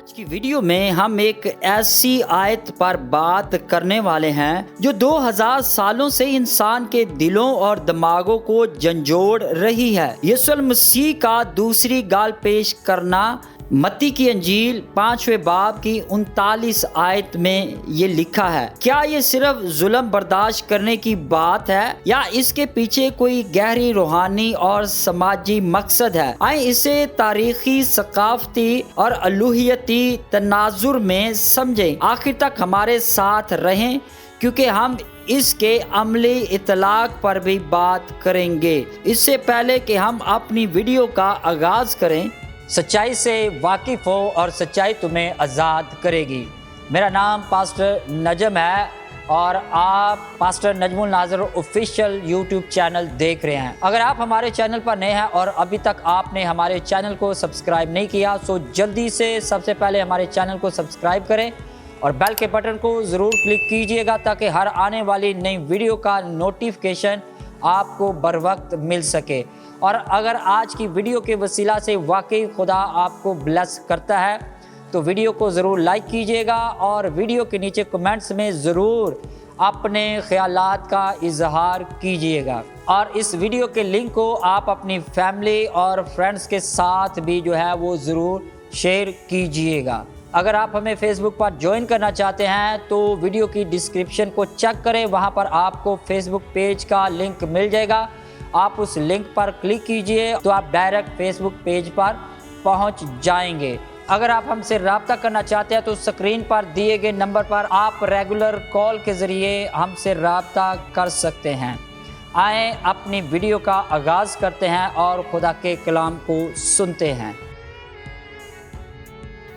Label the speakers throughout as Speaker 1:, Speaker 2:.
Speaker 1: آج کی ویڈیو میں ہم ایک ایسی آیت پر بات کرنے والے ہیں جو 2000 سالوں سے انسان کے دلوں اور دماغوں کو جھنجھوڑ رہی ہے۔ یسوع مسیح کا دوسری گال پیش کرنا متی کی انجیل 5ویں باب کی 39 آیت میں یہ لکھا ہے۔ کیا یہ صرف ظلم برداشت کرنے کی بات ہے یا اس کے پیچھے کوئی گہری روحانی اور سماجی مقصد ہے؟ آئیں اسے تاریخی، ثقافتی اور الوہیتی تناظر میں سمجھیں۔ آخر تک ہمارے ساتھ رہیں کیونکہ ہم اس کے عملی اطلاق پر بھی بات کریں گے۔ اس سے پہلے کہ ہم اپنی ویڈیو کا آغاز کریں، سچائی سے واقف ہو اور سچائی تمہیں آزاد کرے گی۔ میرا نام پاسٹر نجم ہے اور آپ پاسٹر نجم الناظر آفیشیل یوٹیوب چینل دیکھ رہے ہیں۔ اگر آپ ہمارے چینل پر نئے ہیں اور ابھی تک آپ نے ہمارے چینل کو سبسکرائب نہیں کیا تو جلدی سے سب سے پہلے ہمارے چینل کو سبسکرائب کریں اور بیل کے بٹن کو ضرور کلک کیجئے گا تاکہ ہر آنے والی نئی ویڈیو کا نوٹیفیکیشن آپ کو بر وقت مل سکے۔ اور اگر آج کی ویڈیو کے وسیلہ سے واقعی خدا آپ کو بلیس کرتا ہے تو ویڈیو کو ضرور لائک کیجئے گا اور ویڈیو کے نیچے کمنٹس میں ضرور اپنے خیالات کا اظہار کیجئے گا، اور اس ویڈیو کے لنک کو آپ اپنی فیملی اور فرینڈز کے ساتھ بھی جو ہے وہ ضرور شیئر کیجئے گا۔ اگر آپ ہمیں فیس بک پر جوائن کرنا چاہتے ہیں تو ویڈیو کی ڈسکرپشن کو چیک کریں، وہاں پر آپ کو فیس بک پیج کا لنک مل جائے گا۔ آپ اس لنک پر کلک کیجئے تو آپ ڈائریکٹ فیس بک پیج پر پہنچ جائیں گے۔ اگر آپ ہم سے رابطہ کرنا چاہتے ہیں تو اسکرین پر دیے گئے نمبر پر آپ ریگولر کال کے ذریعے ہم سے رابطہ کر سکتے ہیں۔ آئیں اپنی ویڈیو کا آغاز کرتے ہیں اور خدا کے کلام کو سنتے ہیں۔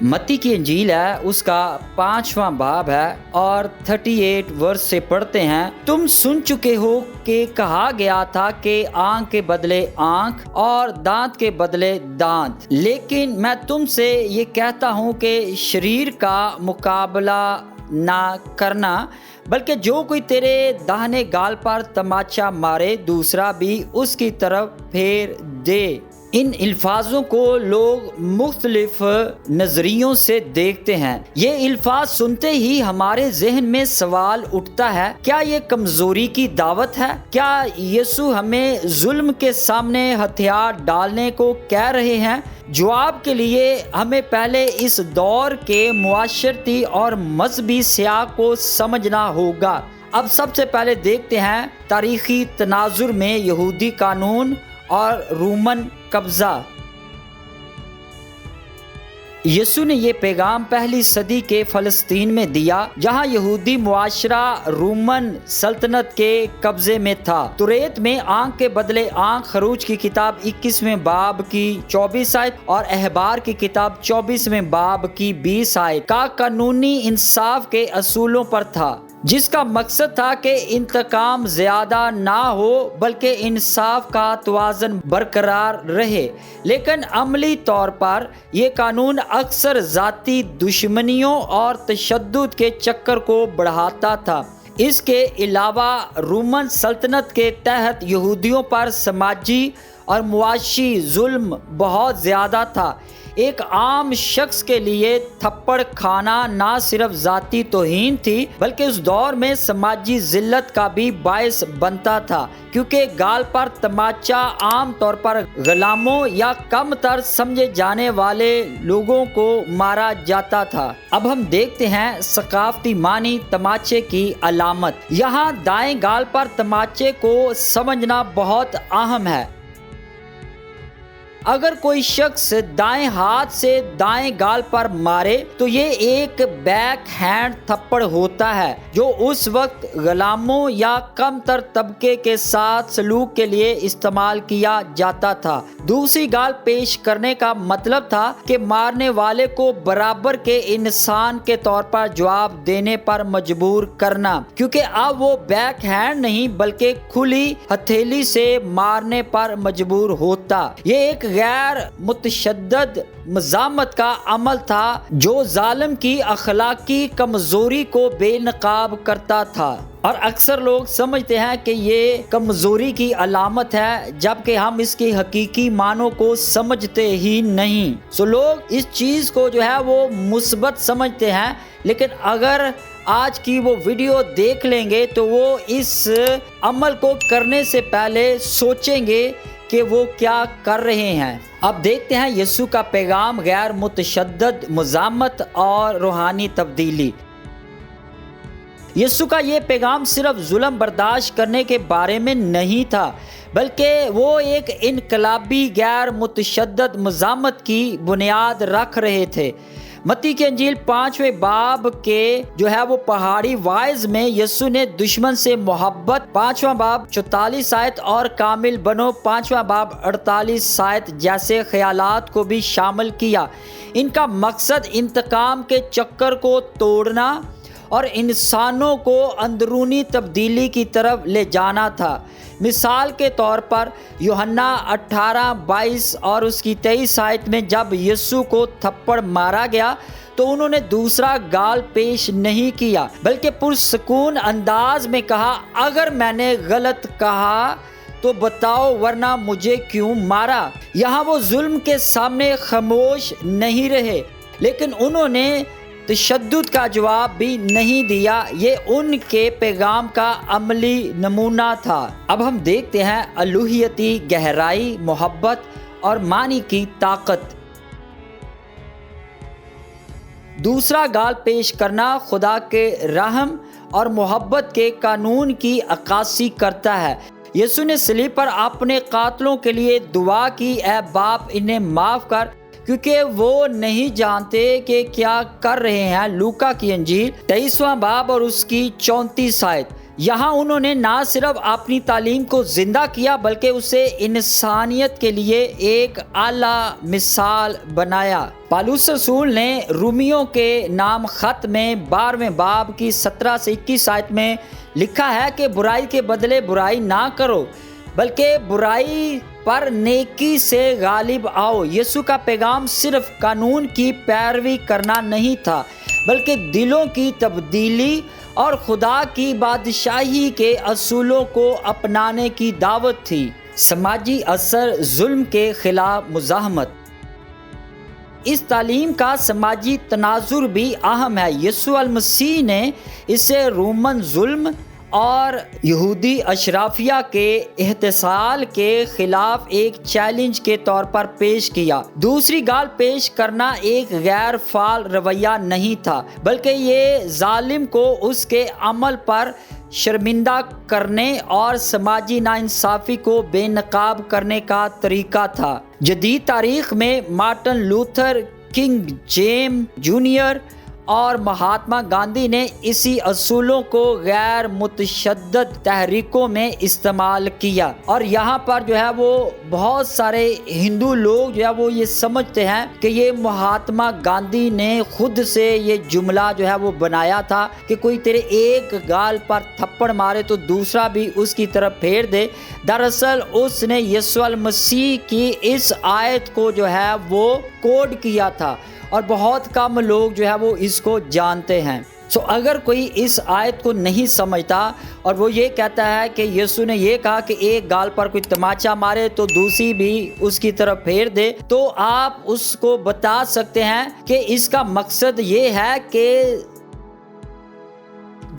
Speaker 1: متی کی انجیل ہے، اس کا 5واں باب ہے اور 38 ورس سے پڑھتے ہیں۔ تم سن چکے ہو کہ کہا گیا تھا کہ آنکھ کے بدلے آنکھ اور دانت کے بدلے دانت، لیکن میں تم سے یہ کہتا ہوں کہ شریر کا مقابلہ نہ کرنا، بلکہ جو کوئی تیرے داہنے گال پر تماچا مارے دوسرا بھی اس کی طرف پھیر دے۔ ان الفاظوں کو لوگ مختلف نظریوں سے دیکھتے ہیں۔ یہ الفاظ سنتے ہی ہمارے ذہن میں سوال اٹھتا ہے، کیا یہ کمزوری کی دعوت ہے؟ کیا یسوع ہمیں ظلم کے سامنے ہتھیار ڈالنے کو کہہ رہے ہیں؟ جواب کے لیے ہمیں پہلے اس دور کے معاشرتی اور مذہبی سیاق کو سمجھنا ہوگا۔ اب سب سے پہلے دیکھتے ہیں تاریخی تناظر میں یہودی قانون اور رومن قبضہ۔ یسوع نے یہ پیغام پہلی صدی کے فلسطین میں دیا جہاں یہودی معاشرہ رومن سلطنت کے قبضے میں تھا۔ توریت میں آنکھ کے بدلے آنکھ، خروج کی کتاب 21ویں باب کی 24 آیت اور احبار کی کتاب 24ویں باب کی 20 آیت کا قانونی انصاف کے اصولوں پر تھا، جس کا مقصد تھا کہ انتقام زیادہ نہ ہو بلکہ انصاف کا توازن برقرار رہے۔ لیکن عملی طور پر یہ قانون اکثر ذاتی دشمنیوں اور تشدد کے چکر کو بڑھاتا تھا۔ اس کے علاوہ رومن سلطنت کے تحت یہودیوں پر سماجی اور معاشی ظلم بہت زیادہ تھا۔ ایک عام شخص کے لیے تھپڑ کھانا نہ صرف ذاتی توہین تھی بلکہ اس دور میں سماجی ذلت کا بھی باعث بنتا تھا، کیونکہ گال پر تماچا عام طور پر غلاموں یا کم تر سمجھے جانے والے لوگوں کو مارا جاتا تھا۔ اب ہم دیکھتے ہیں ثقافتی معنی تماچے کی علامت۔ یہاں دائیں گال پر تماچے کو سمجھنا بہت اہم ہے۔ اگر کوئی شخص دائیں ہاتھ سے دائیں گال پر مارے تو یہ ایک بیک ہینڈ تھپڑ ہوتا ہے جو اس وقت غلاموں یا کم تر طبقے کے ساتھ سلوک کے لیے استعمال کیا جاتا تھا۔ دوسری گال پیش کرنے کا مطلب تھا کہ مارنے والے کو برابر کے انسان کے طور پر جواب دینے پر مجبور کرنا، کیونکہ اب وہ بیک ہینڈ نہیں بلکہ کھلی ہتھیلی سے مارنے پر مجبور ہوتا۔ یہ ایک غیر متشدد مزاحمت کا عمل تھا جو ظالم کی اخلاقی کمزوری کو بے نقاب کرتا تھا۔ اور اکثر لوگ سمجھتے ہیں کہ یہ کمزوری کی علامت ہے، جبکہ ہم اس کے حقیقی معنوں کو سمجھتے ہی نہیں۔ لوگ اس چیز کو جو ہے وہ مثبت سمجھتے ہیں، لیکن اگر آج کی وہ ویڈیو دیکھ لیں گے تو وہ اس عمل کو کرنے سے پہلے سوچیں گے کہ وہ کیا کر رہے ہیں۔ اب دیکھتے ہیں یسوع کا پیغام، غیر متشدد مزاحمت اور روحانی تبدیلی۔ یسوع کا یہ پیغام صرف ظلم برداشت کرنے کے بارے میں نہیں تھا، بلکہ وہ ایک انقلابی غیر متشدد مزاحمت کی بنیاد رکھ رہے تھے۔ متی کی انجیل 5ویں باب کے جو ہے وہ پہاڑی وعظ میں یسوع نے دشمن سے محبت 5واں باب 44 آیت اور کامل بنو 5واں باب 48 آیت جیسے خیالات کو بھی شامل کیا۔ ان کا مقصد انتقام کے چکر کو توڑنا اور انسانوں کو اندرونی تبدیلی کی طرف لے جانا تھا۔ مثال کے طور پر یوحنا 18:22 اور اس کی 23 آیت میں جب یسوع کو تھپڑ مارا گیا تو انہوں نے دوسرا گال پیش نہیں کیا، بلکہ پرسکون انداز میں کہا، اگر میں نے غلط کہا تو بتاؤ، ورنہ مجھے کیوں مارا۔ یہاں وہ ظلم کے سامنے خاموش نہیں رہے، لیکن انہوں نے تشدد کا جواب بھی نہیں دیا۔ یہ ان کے پیغام کا عملی نمونہ تھا۔ اب ہم دیکھتے ہیں الوہیتی گہرائی، محبت اور معنی کی طاقت۔ دوسرا گال پیش کرنا خدا کے رحم اور محبت کے قانون کی عکاسی کرتا ہے۔ یسوع نے صلیب پر اپنے قاتلوں کے لیے دعا کی، اے باپ انہیں معاف کر کیونکہ وہ نہیں جانتے کہ کیا کر رہے ہیں۔ لوکا کی انجیل 23واں باب اور اس کی 34 آیت۔ یہاں انہوں نے نہ صرف اپنی تعلیم کو زندہ کیا بلکہ اسے انسانیت کے لیے ایک اعلیٰ مثال بنایا۔ پالوس رسول نے رومیوں کے نام خط میں 12ویں باب کی 17 سے 21 آیت میں لکھا ہے کہ برائی کے بدلے برائی نہ کرو بلکہ برائی پر نیکی سے غالب آؤ۔ یسوع کا پیغام صرف قانون کی پیروی کرنا نہیں تھا بلکہ دلوں کی تبدیلی اور خدا کی بادشاہی کے اصولوں کو اپنانے کی دعوت تھی۔ سماجی اثر، ظلم کے خلاف مزاحمت۔ اس تعلیم کا سماجی تناظر بھی اہم ہے۔ یسوع المسیح نے اسے رومن ظلم اور یہودی اشرافیہ کے احتسال کے خلاف ایک چیلنج کے طور پر پیش کیا۔ دوسری گال پیش کرنا ایک غیر فعال رویہ نہیں تھا بلکہ یہ ظالم کو اس کے عمل پر شرمندہ کرنے اور سماجی ناانصافی کو بے نقاب کرنے کا طریقہ تھا۔ جدید تاریخ میں Martin Luther king James junior اور مہاتما گاندھی نے اسی اصولوں کو غیر متشدد تحریکوں میں استعمال کیا، اور یہاں پر جو ہے وہ بہت سارے ہندو لوگ جو ہے وہ یہ سمجھتے ہیں کہ یہ مہاتما گاندھی نے خود سے یہ جملہ جو ہے وہ بنایا تھا کہ کوئی تیرے ایک گال پر تھپڑ مارے تو دوسرا بھی اس کی طرف پھیر دے۔ دراصل اس نے یسوع المسیح کی اس آیت کو جو ہے وہ کوڈ کیا تھا اور بہت کم لوگ جو ہے وہ اس کو جانتے ہیں۔ اگر کوئی اس آیت کو نہیں سمجھتا اور وہ یہ کہتا ہے کہ یسوع نے یہ کہا کہ ایک گال پر کوئی تماچا مارے تو دوسری بھی اس کی طرف پھیر دے، تو آپ اس کو بتا سکتے ہیں کہ اس کا مقصد یہ ہے کہ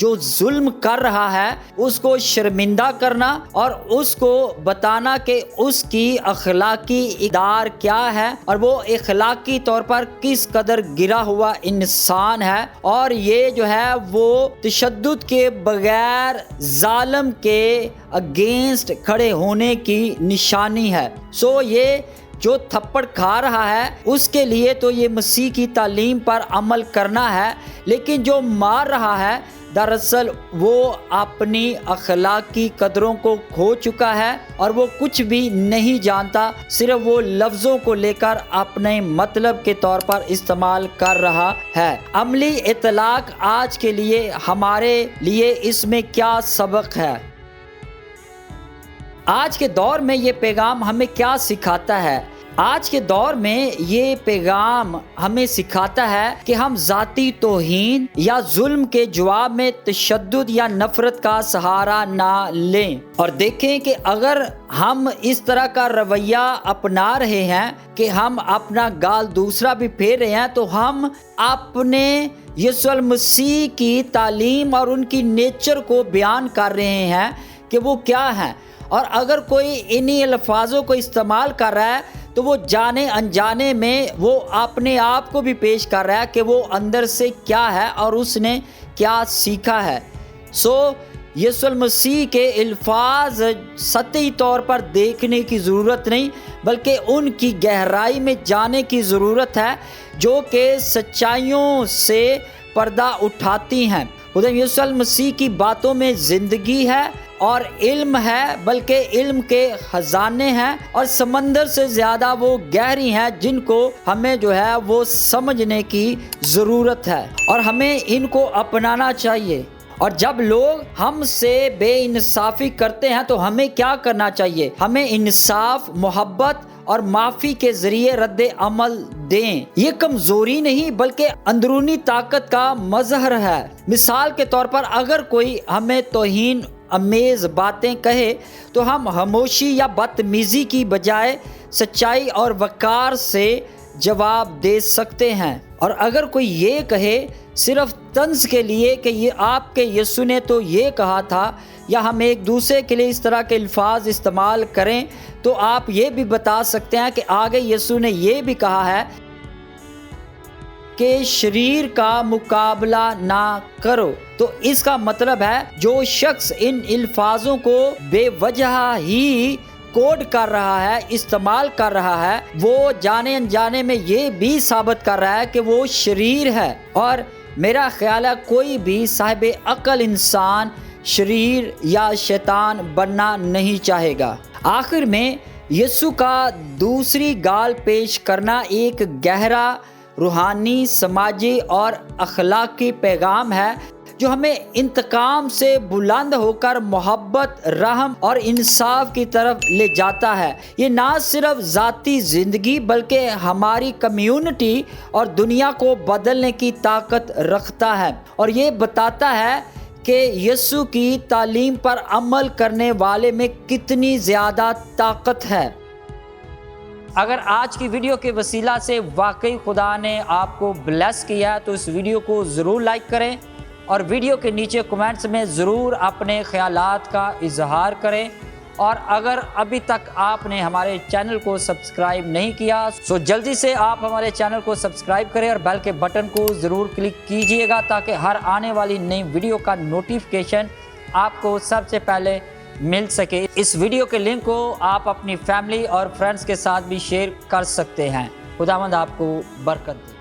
Speaker 1: جو ظلم کر رہا ہے اس کو شرمندہ کرنا اور اس کو بتانا کہ اس کی اخلاقی اقدار کیا ہے اور وہ اخلاقی طور پر کس قدر گرا ہوا انسان ہے، اور یہ جو ہے وہ تشدد کے بغیر ظالم کے اگینسٹ کھڑے ہونے کی نشانی ہے۔ یہ جو تھپڑ کھا رہا ہے اس کے لیے تو یہ مسیح کی تعلیم پر عمل کرنا ہے، لیکن جو مار رہا ہے دراصل وہ اپنی اخلاقی قدروں کو کھو چکا ہے اور وہ کچھ بھی نہیں جانتا، صرف وہ لفظوں کو لے کر اپنے مطلب کے طور پر استعمال کر رہا ہے۔ عملی اطلاق آج کے لیے ہمارے لیے اس میں کیا سبق ہے؟ آج کے دور میں یہ پیغام ہمیں کیا سکھاتا ہے؟ آج کے دور میں یہ پیغام ہمیں سکھاتا ہے کہ ہم ذاتی توہین یا ظلم کے جواب میں تشدد یا نفرت کا سہارا نہ لیں، اور دیکھیں کہ اگر ہم اس طرح کا رویہ اپنا رہے ہیں کہ ہم اپنا گال دوسرا بھی پھیر رہے ہیں، تو ہم اپنے یسوع المسیح کی تعلیم اور ان کی نیچر کو بیان کر رہے ہیں کہ وہ کیا ہے۔ اور اگر کوئی انہی الفاظوں کو استعمال کر رہا ہے تو وہ جانے انجانے میں وہ اپنے آپ کو بھی پیش کر رہا ہے کہ وہ اندر سے کیا ہے اور اس نے کیا سیکھا ہے۔ یسوع المسیح کے الفاظ سطحی طور پر دیکھنے کی ضرورت نہیں، بلکہ ان کی گہرائی میں جانے کی ضرورت ہے، جو کہ سچائیوں سے پردہ اٹھاتی ہیں۔ خدا یسوع المسیح کی باتوں میں زندگی ہے اور علم ہے، بلکہ علم کے خزانے ہیں اور سمندر سے زیادہ وہ گہری ہیں، جن کو ہمیں وہ سمجھنے کی ضرورت ہے اور ہمیں ان کو اپنانا چاہیے۔ اور جب لوگ ہم سے بے انصافی کرتے ہیں تو ہمیں کیا کرنا چاہیے؟ ہمیں انصاف، محبت اور معافی کے ذریعے رد عمل دیں۔ یہ کمزوری نہیں بلکہ اندرونی طاقت کا مظہر ہے۔ مثال کے طور پر اگر کوئی ہمیں توہین امیز باتیں کہے تو ہم خاموشی یا بدتمیزی کی بجائے سچائی اور وقار سے جواب دے سکتے ہیں۔ اور اگر کوئی یہ کہے صرف طنز کے لیے کہ یہ آپ کے یسوع نے تو یہ کہا تھا، یا ہم ایک دوسرے کے لیے اس طرح کے الفاظ استعمال کریں، تو آپ یہ بھی بتا سکتے ہیں کہ آگے یسوع نے یہ بھی کہا ہے کہ شریر کا مقابلہ نہ کرو۔ تو اس کا مطلب ہے جو شخص ان الفاظوں کو بے وجہ ہی کوڈ کر رہا ہے، استعمال کر رہا ہے، وہ جانے انجانے میں یہ بھی ثابت کر رہا ہے کہ وہ شریر ہے۔ اور میرا خیال ہے کوئی بھی صاحب عقل انسان شریر یا شیطان بننا نہیں چاہے گا۔ آخر میں یسوع کا دوسری گال پیش کرنا ایک گہرا روحانی، سماجی اور اخلاقی پیغام ہے جو ہمیں انتقام سے بلند ہو کر محبت، رحم اور انصاف کی طرف لے جاتا ہے۔ یہ نہ صرف ذاتی زندگی بلکہ ہماری کمیونٹی اور دنیا کو بدلنے کی طاقت رکھتا ہے، اور یہ بتاتا ہے کہ یسوع کی تعلیم پر عمل کرنے والے میں کتنی زیادہ طاقت ہے۔ اگر آج کی ویڈیو کے وسیلہ سے واقعی خدا نے آپ کو بلیس کیا ہے تو اس ویڈیو کو ضرور لائک کریں، اور ویڈیو کے نیچے کمنٹس میں ضرور اپنے خیالات کا اظہار کریں۔ اور اگر ابھی تک آپ نے ہمارے چینل کو سبسکرائب نہیں کیا تو جلدی سے آپ ہمارے چینل کو سبسکرائب کریں اور بیل کے بٹن کو ضرور کلک کیجئے گا تاکہ ہر آنے والی نئی ویڈیو کا نوٹیفیکیشن آپ کو سب سے پہلے مل سکے۔ اس ویڈیو کے لنک کو آپ اپنی فیملی اور فرینڈز کے ساتھ بھی شیئر کر سکتے ہیں۔ خداوند آپ کو برکت دے۔